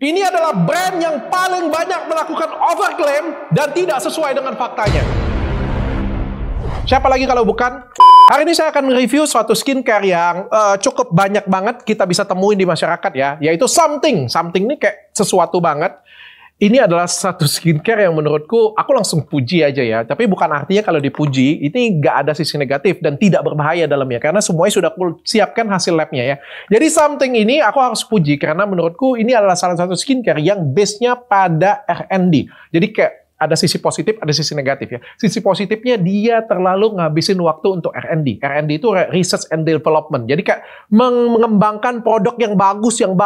Ini adalah brand yang paling banyak melakukan overclaim dan tidak sesuai dengan faktanya. Siapa lagi kalau bukan? Hari ini saya akan mereview suatu skincare yang cukup banyak banget kita bisa temuin di masyarakat ya, yaitu Something. Something ini kayak sesuatu banget. Ini adalah satu skincare yang menurutku, aku langsung puji aja ya. Tapi bukan artinya kalau dipuji, ini nggak ada sisi negatif dan tidak berbahaya dalamnya. Karena semuanya sudah aku siapkan hasil labnya ya. Jadi Something ini aku harus puji karena menurutku ini adalah salah satu skincare yang base-nya pada R&D. Jadi kayak ada sisi positif, ada sisi negatif ya. Sisi positifnya dia terlalu ngabisin waktu untuk R&D. R&D itu research and development. Jadi kayak mengembangkan produk yang bagus, yang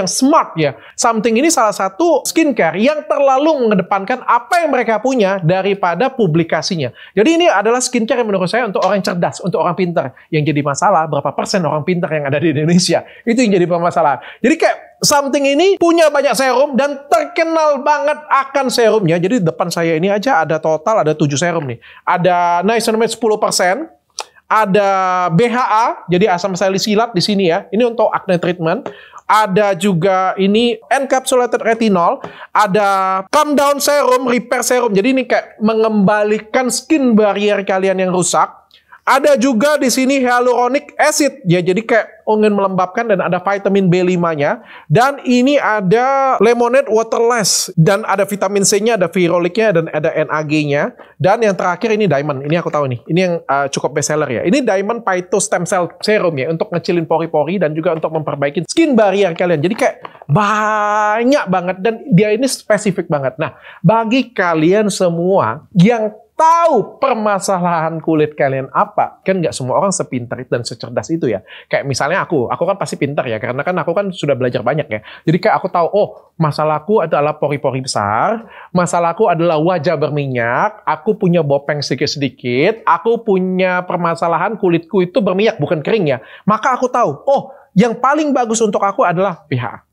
smart ya. Something ini salah satu skincare yang terlalu mengedepankan apa yang mereka punya daripada publikasinya. Jadi ini adalah skincare yang menurut saya untuk orang cerdas, untuk orang pintar. Yang jadi masalah berapa persen orang pintar yang ada di Indonesia. Itu yang jadi permasalahan. Jadi kayak Something ini punya banyak serum dan terkenal banget akan serumnya. Jadi depan saya ini aja ada total ada 7 serum nih. Ada niacinamide 10%, ada BHA, jadi asam salisilat di sini ya. Ini untuk acne treatment. Ada juga ini encapsulated retinol, ada calm down serum, repair serum. Jadi ini kayak mengembalikan skin barrier kalian yang rusak. Ada juga di sini hyaluronic acid ya, jadi kayak ingin melembabkan dan ada vitamin B5-nya. Dan ini ada lemonade waterless dan ada vitamin C-nya, ada ferulicnya dan ada NAG-nya. Dan yang terakhir ini diamond. Ini aku tahu nih. Ini yang cukup best seller ya. Ini diamond phyto stem cell serum ya untuk ngecilin pori-pori dan juga untuk memperbaiki skin barrier kalian. Jadi kayak banyak banget dan dia ini spesifik banget. Nah, bagi kalian semua yang tahu permasalahan kulit kalian apa, kan nggak semua orang sepintar dan secerdas itu ya. Kayak misalnya aku kan pasti pintar ya, karena kan aku kan sudah belajar banyak ya. Jadi kayak aku tahu, oh masalahku adalah pori-pori besar, masalahku adalah wajah berminyak, aku punya bopeng sedikit-sedikit, aku punya permasalahan kulitku itu berminyak bukan kering ya. Maka aku tahu, oh yang paling bagus untuk aku adalah BHA.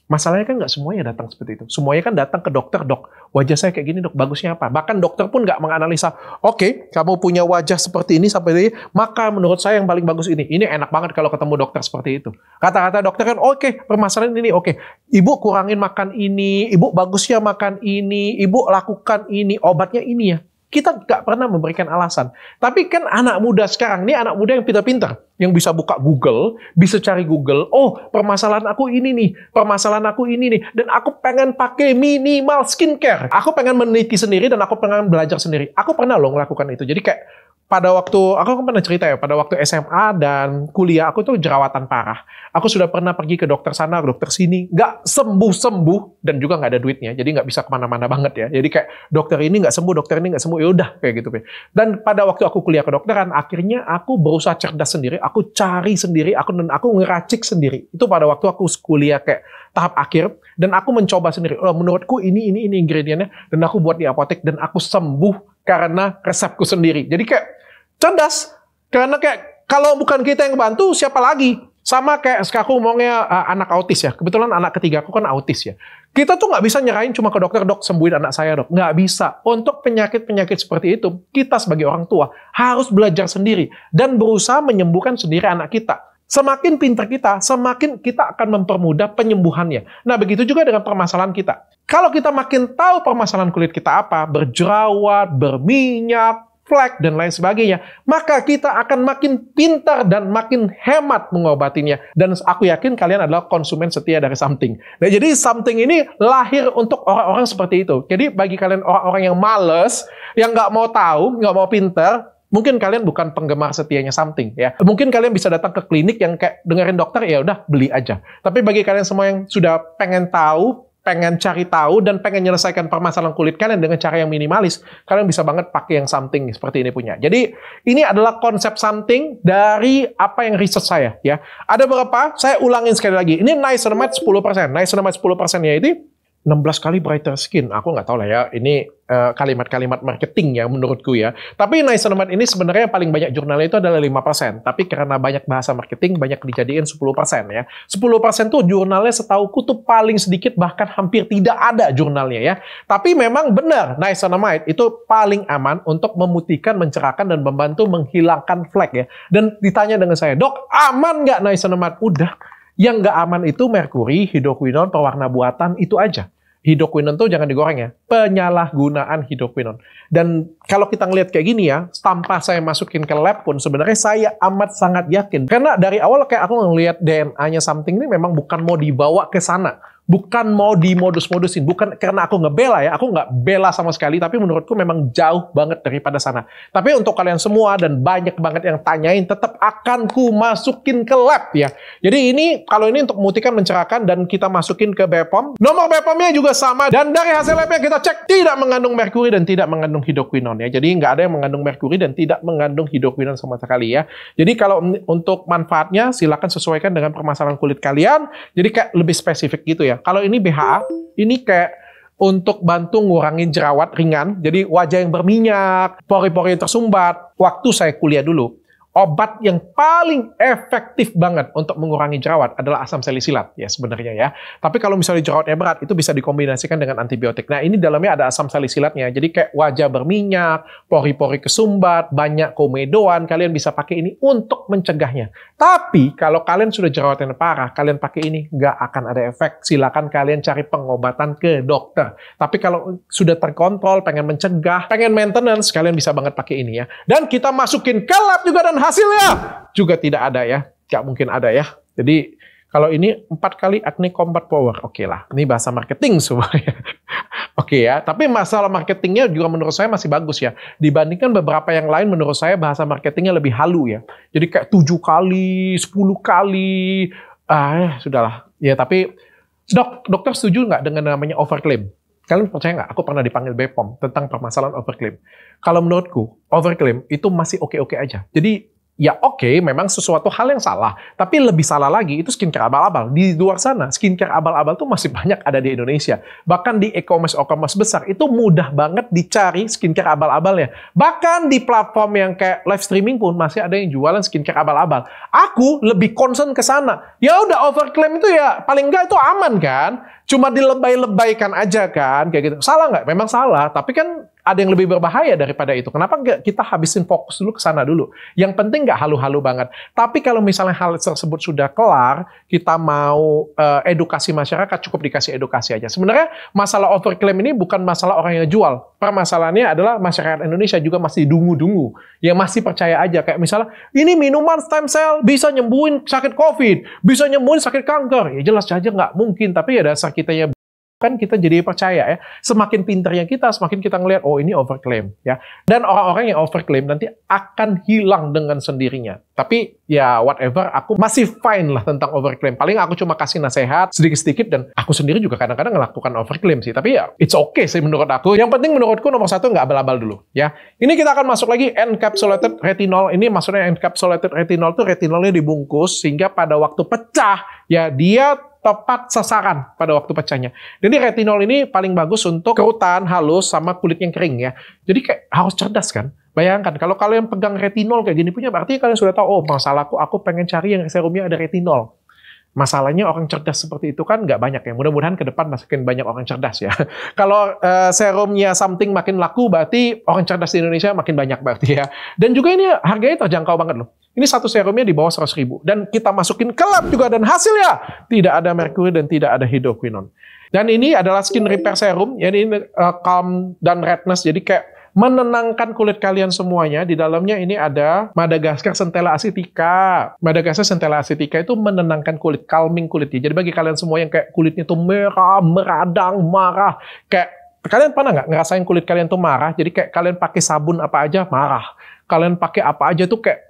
Masalahnya kan nggak semuanya datang seperti itu. Semuanya kan datang ke dokter, dok, wajah saya kayak gini dok, bagusnya apa? Bahkan dokter pun nggak menganalisa, oke, kamu punya wajah seperti ini sampai ini, maka menurut saya yang paling bagus ini. Ini enak banget kalau ketemu dokter seperti itu. Kata-kata dokter kan, oke, permasalahan ini, oke. Ibu kurangin makan ini, ibu bagusnya makan ini, ibu lakukan ini, obatnya ini ya. Kita nggak pernah memberikan alasan. Tapi kan anak muda sekarang, ini anak muda yang pintar-pintar. Yang bisa buka Google, bisa cari Google, oh permasalahan aku ini nih, permasalahan aku ini nih. Dan aku pengen pakai minimal skincare. Aku pengen meneliti sendiri dan aku pengen belajar sendiri. Aku pernah loh melakukan itu. Jadi kayak pada waktu, aku kan pernah cerita ya, pada waktu SMA dan kuliah aku tuh jerawatan parah. Aku sudah pernah pergi ke dokter sana, ke dokter sini, nggak sembuh-sembuh, dan juga nggak ada duitnya, jadi nggak bisa kemana-mana banget ya. Jadi kayak dokter ini nggak sembuh, dokter ini nggak sembuh, ya udah kayak gitu. Dan pada waktu aku kuliah kedokteran, akhirnya aku berusaha cerdas sendiri, aku cari sendiri, aku ngeracik sendiri. Itu pada waktu aku kuliah kayak tahap akhir, dan aku mencoba sendiri. Oh, menurutku ini ingredientnya, dan aku buat di apotek, dan aku sembuh karena resepku sendiri. Jadi kayak cerdas. Karena kayak kalau bukan kita yang bantu, siapa lagi? Sama kayak aku ngomongnya anak autis ya. Kebetulan anak ketiga aku kan autis ya. Kita tuh nggak bisa nyerahin cuma ke dokter, dok sembuhin anak saya dok. Nggak bisa. Untuk penyakit-penyakit seperti itu, kita sebagai orang tua harus belajar sendiri. Dan berusaha menyembuhkan sendiri anak kita. Semakin pintar kita, semakin kita akan mempermudah penyembuhannya. Nah, begitu juga dengan permasalahan kita. Kalau kita makin tahu permasalahan kulit kita apa, berjerawat, berminyak, flek, dan lain sebagainya, maka kita akan makin pintar dan makin hemat mengobatinya. Dan aku yakin kalian adalah konsumen setia dari Something. Nah, jadi Something ini lahir untuk orang-orang seperti itu. Jadi bagi kalian orang-orang yang males, yang nggak mau tahu, nggak mau pintar, mungkin kalian bukan penggemar setianya Something ya. Mungkin kalian bisa datang ke klinik yang kayak dengerin dokter, ya udah beli aja. Tapi bagi kalian semua yang sudah pengen tahu, pengen cari tahu, dan pengen menyelesaikan permasalahan kulit kalian dengan cara yang minimalis, kalian bisa banget pakai yang Something seperti ini punya. Jadi, ini adalah konsep Something dari apa yang riset saya ya. Ada berapa? Saya ulangin sekali lagi. Ini niacinamide 10%. Niacinamide 10%-nya ini 16 kali brighter skin. Aku nggak tahu lah ya, ini kalimat-kalimat marketing ya menurutku ya. Tapi niacinamide ini sebenarnya paling banyak jurnalnya itu adalah 5%. Tapi karena banyak bahasa marketing, banyak dijadiin 10% ya. 10% tuh jurnalnya setauku tuh paling sedikit, bahkan hampir tidak ada jurnalnya ya. Tapi memang benar, niacinamide itu paling aman untuk memutihkan, mencerahkan, dan membantu menghilangkan flek ya. Dan ditanya dengan saya, dok, aman nggak niacinamide? Udah. Yang nggak aman itu merkuri, hidroquinone, pewarna buatan, itu aja. Hidroquinone tuh jangan digoreng ya. Penyalahgunaan hidroquinone. Dan kalau kita ngelihat kayak gini ya, tanpa saya masukin ke lab pun sebenarnya saya amat sangat yakin. Karena dari awal kayak aku ngelihat DNA-nya something ini memang bukan mau dibawa ke sana. Bukan mau dimodus-modusin, bukan karena aku ngebela ya, aku nggak bela sama sekali, tapi menurutku memang jauh banget daripada sana. Tapi untuk kalian semua dan banyak banget yang tanyain, tetap akan ku masukin ke lab ya. Jadi ini, kalau ini untuk memutihkan, mencerahkan, dan kita masukin ke BPOM. Nomor BPOM-nya juga sama, dan dari hasil labnya kita cek, tidak mengandung merkuri dan tidak mengandung hidroquinone ya. Jadi nggak ada yang mengandung merkuri dan tidak mengandung hidroquinone sama sekali ya. Jadi kalau untuk manfaatnya, silakan sesuaikan dengan permasalahan kulit kalian, jadi kayak lebih spesifik gitu ya. Kalau ini BHA, ini kayak untuk bantu ngurangin jerawat ringan. Jadi wajah yang berminyak, pori-pori yang tersumbat. Waktu saya kuliah dulu, obat yang paling efektif banget untuk mengurangi jerawat adalah asam salisilat ya sebenarnya ya. Tapi kalau misalnya jerawatnya berat, itu bisa dikombinasikan dengan antibiotik. Nah ini dalamnya ada asam salisilatnya. Jadi kayak wajah berminyak, pori-pori kesumbat, banyak komedoan, kalian bisa pakai ini untuk mencegahnya. Tapi kalau kalian sudah jerawatnya parah, kalian pakai ini nggak akan ada efek. Silakan kalian cari pengobatan ke dokter. Tapi kalau sudah terkontrol, pengen mencegah, pengen maintenance, kalian bisa banget pakai ini ya. Dan kita masukin ke lab juga dan hasilnya juga tidak ada ya. Nggak mungkin ada ya. Jadi kalau ini 4 kali Acne Combat Power. Oke lah. Ini bahasa marketing semuanya. Oke ya. Tapi masalah marketingnya juga menurut saya masih bagus ya. Dibandingkan beberapa yang lain menurut saya bahasa marketingnya lebih halu ya. Jadi kayak 7 kali, 10 kali. Sudahlah. Ya tapi dokter setuju nggak dengan namanya overclaim? Kalian percaya nggak? Aku pernah dipanggil BPOM tentang permasalahan overclaim. Kalau menurutku, overclaim itu masih oke-oke aja. Jadi, ya oke, memang sesuatu hal yang salah. Tapi lebih salah lagi, itu skincare abal-abal. Di luar sana, skincare abal-abal tuh masih banyak ada di Indonesia. Bahkan di e-commerce besar, itu mudah banget dicari skincare abal-abalnya. Bahkan di platform yang kayak live streaming pun masih ada yang jualan skincare abal-abal. Aku lebih concern ke sana. Ya udah, overclaim itu ya paling nggak itu aman kan? Cuma dilebay-lebaykan aja kan, kayak gitu. Salah nggak? Memang salah, tapi kan ada yang lebih berbahaya daripada itu. Kenapa nggak kita habisin fokus dulu ke sana dulu? Yang penting nggak halu-halu banget. Tapi kalau misalnya hal tersebut sudah kelar, kita mau edukasi masyarakat, cukup dikasih edukasi aja. Sebenarnya masalah overclaim ini bukan masalah orang yang jual. Permasalahannya adalah masyarakat Indonesia juga masih dungu-dungu. Ya masih percaya aja. Kayak misalnya, ini minuman stem cell bisa nyembuhin sakit COVID, bisa nyembuhin sakit kanker. Ya jelas aja nggak mungkin. Tapi ya dasar kitanya kan kita jadi percaya ya. Semakin pintarnya kita, semakin kita ngelihat, oh ini overclaim ya. Dan orang-orang yang overclaim nanti akan hilang dengan sendirinya. Tapi ya whatever, aku masih fine lah tentang overclaim. Paling aku cuma kasih nasihat sedikit-sedikit, dan aku sendiri juga kadang-kadang melakukan overclaim sih. Tapi ya it's okay sih menurut aku. Yang penting menurutku nomor 1 nggak abal-abal dulu ya. Ini kita akan masuk lagi encapsulated retinol. Ini maksudnya encapsulated retinol tuh retinolnya dibungkus sehingga pada waktu pecah ya dia tepat sasaran pada waktu pecahnya. Jadi retinol ini paling bagus untuk kerutan halus sama kulit yang kering ya. Jadi kayak harus cerdas kan. Bayangkan kalau kalian pegang retinol kayak gini punya, berarti kalian sudah tahu, oh masalahku aku pengen cari yang serumnya ada retinol. Masalahnya orang cerdas seperti itu kan nggak banyak ya. Mudah-mudahan ke depan makin banyak orang cerdas ya. Kalau serumnya something makin laku, berarti orang cerdas di Indonesia makin banyak berarti ya. Dan juga ini harganya terjangkau banget loh. Ini satu serumnya di bawah 100.000. Dan kita masukin ke lab juga, dan hasilnya tidak ada merkuri dan tidak ada hidroquinone. Dan ini adalah skin repair serum. Jadi ini calm dan redness. Jadi kayak menenangkan kulit kalian semuanya. Di dalamnya ini ada Madagascar Centella acetica. Madagascar Centella acetica itu menenangkan kulit, calming kulitnya. Jadi bagi kalian semua yang kayak kulitnya tuh merah, meradang, marah, kayak kalian pernah nggak ngerasain kulit kalian tuh marah? Jadi kayak kalian pakai sabun apa aja marah. Kalian pakai apa aja tuh kayak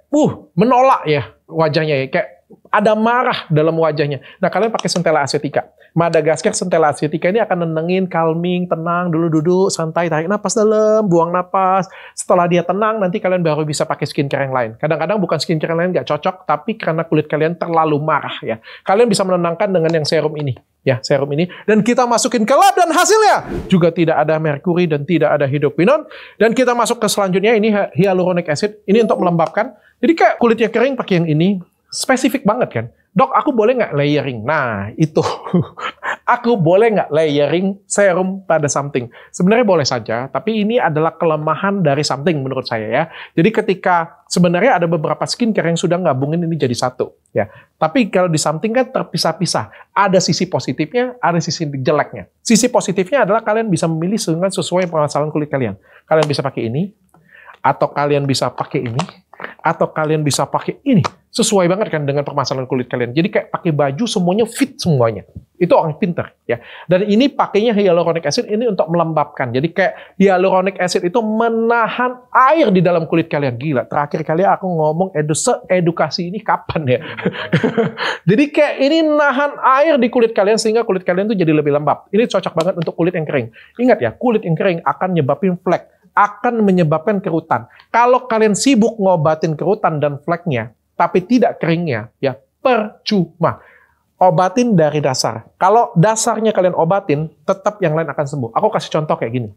menolak ya wajahnya ya, kayak ada marah dalam wajahnya. Nah, kalian pakai Centella acetica. Madagascar Centella acetica ini akan nenangin, calming, tenang, dulu duduk, santai, tarik napas dalam, buang napas. Setelah dia tenang, nanti kalian baru bisa pakai skincare yang lain. Kadang-kadang bukan skincare yang lain nggak cocok, tapi karena kulit kalian terlalu marah ya. Kalian bisa menenangkan dengan yang serum ini. Ya, serum ini. Dan kita masukin ke lab, dan hasilnya juga tidak ada merkuri dan tidak ada hidroquinone. Dan kita masuk ke selanjutnya, ini hyaluronic acid. Ini untuk melembabkan. Jadi kayak kulitnya kering pakai yang ini. Spesifik banget kan. Dok, aku boleh nggak layering? Nah, itu. Aku boleh nggak layering serum pada something? Sebenarnya boleh saja, tapi ini adalah kelemahan dari something menurut saya ya. Jadi ketika sebenarnya ada beberapa skincare yang sudah gabungin ini jadi satu ya. Tapi kalau di something kan terpisah-pisah. Ada sisi positifnya, ada sisi jeleknya. Sisi positifnya adalah kalian bisa memilih dengan sesuai permasalahan kulit kalian. Kalian bisa pakai ini, atau kalian bisa pakai ini, atau kalian bisa pakai ini. Sesuai banget kan dengan permasalahan kulit kalian. Jadi kayak pakai baju semuanya fit semuanya. Itu orang pinter ya. Dan ini pakainya hyaluronic acid ini untuk melembabkan. Jadi kayak hyaluronic acid itu menahan air di dalam kulit kalian. Gila, terakhir kali aku ngomong edukasi ini kapan ya? Jadi kayak ini nahan air di kulit kalian sehingga kulit kalian tuh jadi lebih lembab. Ini cocok banget untuk kulit yang kering. Ingat ya, kulit yang kering akan nyebabin flek, akan menyebabkan kerutan. Kalau kalian sibuk ngobatin kerutan dan fleknya, tapi tidak keringnya, ya percuma. Obatin dari dasar. Kalau dasarnya kalian obatin, tetap yang lain akan sembuh. Aku kasih contoh kayak gini.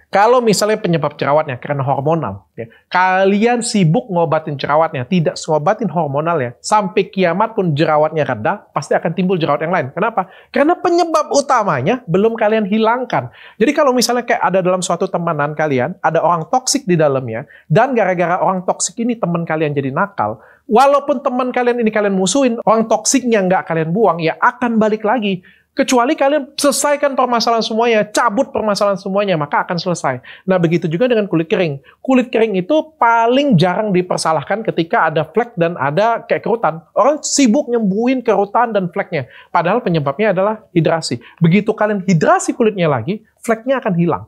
Kalau misalnya penyebab jerawatnya karena hormonal, ya, kalian sibuk ngobatin jerawatnya, tidak ngobatin hormonal ya, sampai kiamat pun jerawatnya reda, pasti akan timbul jerawat yang lain. Kenapa? Karena penyebab utamanya belum kalian hilangkan. Jadi kalau misalnya kayak ada dalam suatu temanan kalian, ada orang toksik di dalamnya, dan gara-gara orang toksik ini teman kalian jadi nakal, walaupun teman kalian ini kalian musuhin, orang toksiknya nggak kalian buang, ya akan balik lagi. Kecuali kalian selesaikan permasalahan semuanya, cabut permasalahan semuanya, maka akan selesai. Nah, begitu juga dengan kulit kering. Kulit kering itu paling jarang dipersalahkan ketika ada flek dan ada kayak kerutan. Orang sibuk nyembuhin kerutan dan fleknya. Padahal penyebabnya adalah hidrasi. Begitu kalian hidrasi kulitnya lagi, fleknya akan hilang.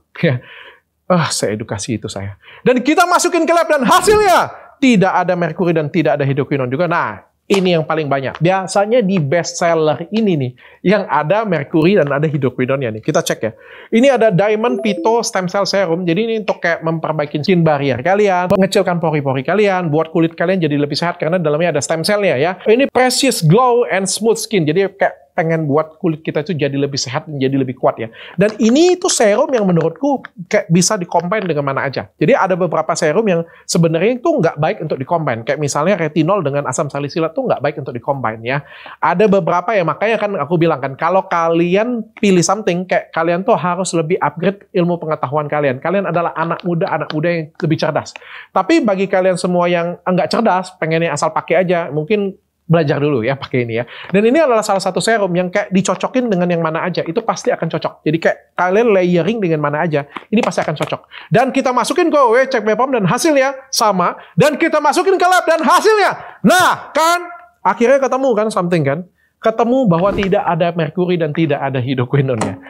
Saya edukasi itu saya. Dan kita masukin ke lab dan hasilnya tidak ada merkuri dan tidak ada hidroquinon juga. Nah, ini yang paling banyak. Biasanya di best seller ini nih, yang ada merkuri dan ada hidroquinonnya nih. Kita cek ya. Ini ada Diamond Phyto Stem Cell Serum. Jadi ini untuk kayak memperbaiki skin barrier kalian, mengecilkan pori-pori kalian, buat kulit kalian jadi lebih sehat karena dalamnya ada stem cell-nya ya. Ini Precious Glow and Smooth Skin. Jadi kayak pengen buat kulit kita itu jadi lebih sehat dan jadi lebih kuat ya. Dan ini itu serum yang menurutku kayak bisa dikombin dengan mana aja. Jadi ada beberapa serum yang sebenarnya itu nggak baik untuk dikombin. Kayak misalnya retinol dengan asam salisilat itu nggak baik untuk dikombin ya. Ada beberapa ya, makanya kan aku bilang kan, kalau kalian pilih something, kayak kalian tuh harus lebih upgrade ilmu pengetahuan kalian. Kalian adalah anak muda yang lebih cerdas. Tapi bagi kalian semua yang nggak cerdas, pengennya asal pakai aja, mungkin belajar dulu ya pakai ini ya. Dan ini adalah salah satu serum yang kayak dicocokin dengan yang mana aja, itu pasti akan cocok. Jadi kayak kalian layering dengan mana aja, ini pasti akan cocok. Dan kita masukin ke Cek BPOM dan hasilnya sama. Dan kita masukin ke lab dan hasilnya. Nah kan, akhirnya ketemu kan something kan. Ketemu bahwa tidak ada merkuri dan tidak ada hidroquinonnya.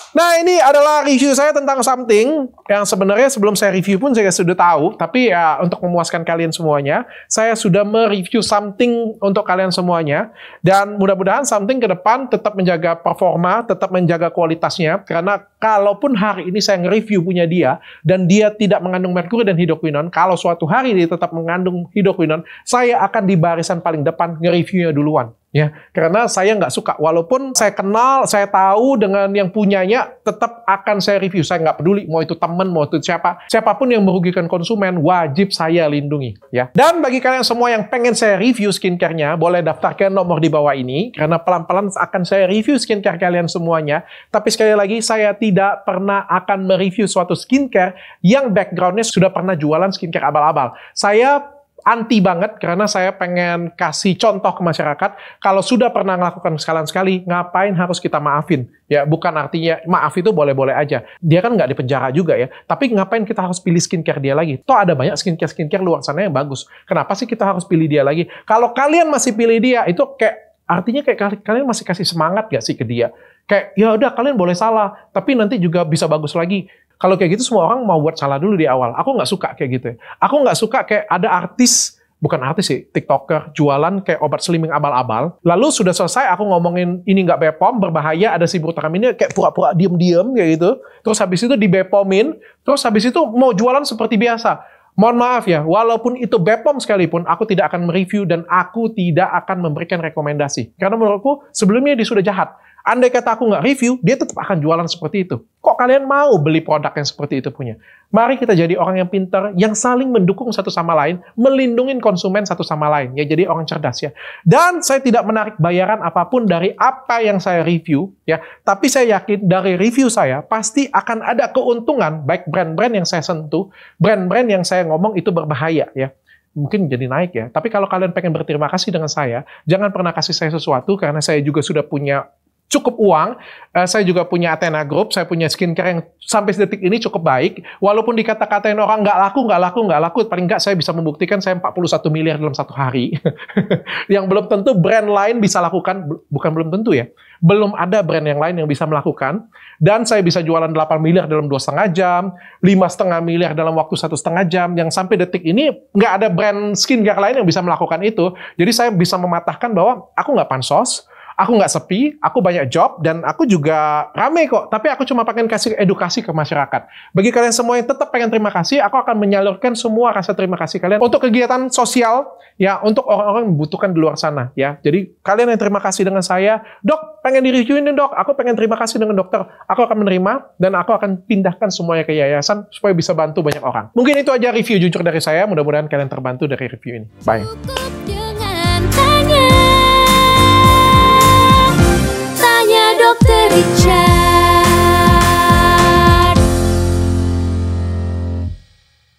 Nah, ini adalah review saya tentang something yang sebenarnya sebelum saya review pun saya sudah tahu, tapi ya untuk memuaskan kalian semuanya, saya sudah mereview something untuk kalian semuanya, dan mudah-mudahan something ke depan tetap menjaga performa, tetap menjaga kualitasnya, karena kalaupun hari ini saya nge-review punya dia, dan dia tidak mengandung merkuri dan hidroquinon, kalau suatu hari dia tetap mengandung hidroquinon, saya akan di barisan paling depan nge-reviewnya duluan. Ya, karena saya nggak suka, walaupun saya kenal, saya tahu dengan yang punyanya, tetap akan saya review. Saya nggak peduli, mau itu teman, mau itu siapapun yang merugikan konsumen, wajib saya lindungi. Ya. Dan bagi kalian semua yang pengen saya review skincare-nya, boleh daftar ke nomor di bawah ini, karena pelan-pelan akan saya review skincare kalian semuanya. Tapi sekali lagi, saya tidak pernah akan mereview suatu skincare yang background-nya sudah pernah jualan skincare abal-abal. Saya anti banget karena saya pengen kasih contoh ke masyarakat. Kalau sudah pernah melakukan sekali-sekali, ngapain harus kita maafin? Ya, bukan artinya maaf itu boleh-boleh aja. Dia kan nggak dipenjara juga ya. Tapi ngapain kita harus pilih skincare dia lagi? Toh ada banyak skincare luar sana yang bagus. Kenapa sih kita harus pilih dia lagi? Kalau kalian masih pilih dia, itu kayak artinya kayak kalian masih kasih semangat gak sih ke dia? Kayak ya udah kalian boleh salah, tapi nanti juga bisa bagus lagi. Kalau kayak gitu semua orang mau buat salah dulu di awal. Aku nggak suka kayak gitu ya. Aku nggak suka kayak ada artis, bukan artis sih, TikToker, jualan kayak obat slimming abal-abal. Lalu sudah selesai aku ngomongin ini nggak BPOM, berbahaya, ada sibutramine, ini kayak pura-pura diem-diem kayak gitu. Terus habis itu di BPOM-in, terus habis itu mau jualan seperti biasa. Mohon maaf ya, walaupun itu BPOM sekalipun, aku tidak akan mereview dan aku tidak akan memberikan rekomendasi. Karena menurutku sebelumnya dia sudah jahat. Andai kata aku nggak review, dia tetap akan jualan seperti itu. Kok kalian mau beli produk yang seperti itu punya? Mari kita jadi orang yang pintar, yang saling mendukung satu sama lain, melindungi konsumen satu sama lain. Ya, jadi orang cerdas ya. Dan saya tidak menarik bayaran apapun dari apa yang saya review, ya. Tapi saya yakin dari review saya pasti akan ada keuntungan, baik brand-brand yang saya sentuh, brand-brand yang saya ngomong itu berbahaya ya. Mungkin jadi naik ya. Tapi kalau kalian pengen berterima kasih dengan saya, jangan pernah kasih saya sesuatu karena saya juga sudah punya cukup uang, saya juga punya Athena Group, saya punya skincare yang sampai detik ini cukup baik, walaupun dikata-katain orang nggak laku, paling nggak saya bisa membuktikan saya 41 miliar dalam satu hari. Yang belum tentu brand lain bisa lakukan, bukan belum tentu ya, belum ada brand yang lain yang bisa melakukan, dan saya bisa jualan 8 miliar dalam 2,5 jam, 5,5 miliar dalam waktu 1,5 jam, yang sampai detik ini nggak ada brand skincare lain yang bisa melakukan itu. Jadi saya bisa mematahkan bahwa aku nggak pansos, aku nggak sepi, aku banyak job, dan aku juga rame kok. Tapi aku cuma pengen kasih edukasi ke masyarakat. Bagi kalian semua yang tetap pengen terima kasih, aku akan menyalurkan semua rasa terima kasih kalian untuk kegiatan sosial, ya, untuk orang-orang yang membutuhkan di luar sana, ya. Jadi kalian yang terima kasih dengan saya, dok, pengen di-reviewin dok, aku pengen terima kasih dengan dokter, aku akan menerima, dan aku akan pindahkan semuanya ke yayasan supaya bisa bantu banyak orang. Mungkin itu aja review jujur dari saya. Mudah-mudahan kalian terbantu dari review ini. Bye. Dokter